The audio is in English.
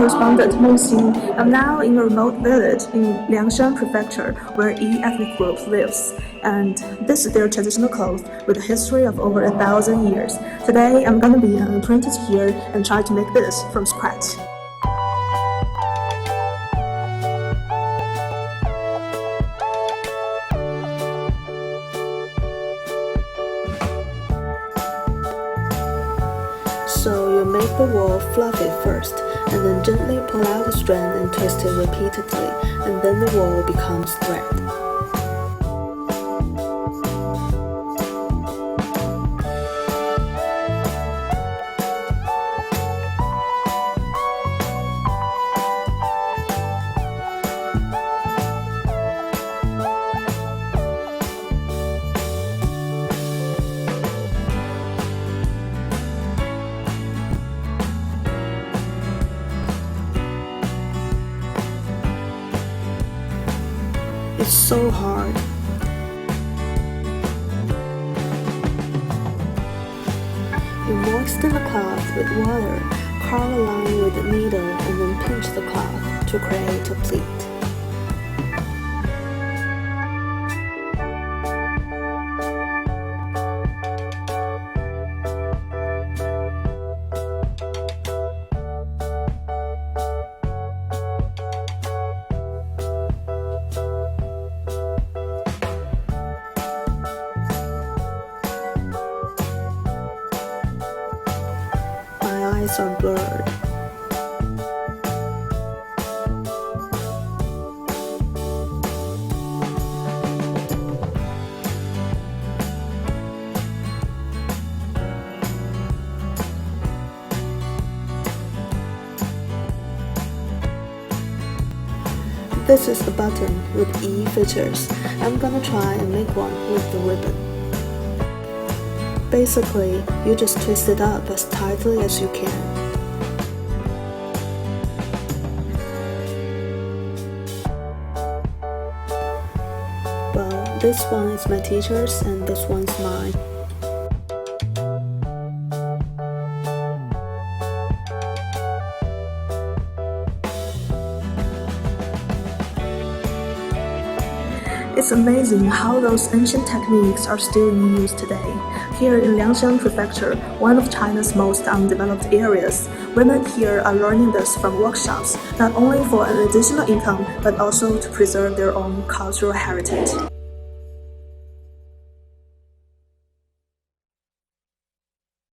correspondent Meng Xin. I'm now in a remote village in Liangshan Prefecture where Yi ethnic group lives. And this is their traditional clothes with a history of over 1,000 years. Today, I'm gonna be an apprentice here and try to make this from scratch. So you make the wool fluffy first, and then gently pull out the strand and twist it repeatedly, and then the wool becomes thread. It's so hard. You moisten the cloth with water, carve a line with the needle, and then pinch the cloth to create a pleat. Eyes are blurred. This is the button with E features. I'm gonna try and make one with the ribbon. Basically, you just twist it up as tightly as you can. Well, this one is my teacher's and this one's mine. It's amazing how those ancient techniques are still in use today. Here in Liangshan Prefecture, one of China's most undeveloped areas, women here are learning this from workshops, not only for an additional income, but also to preserve their own cultural heritage.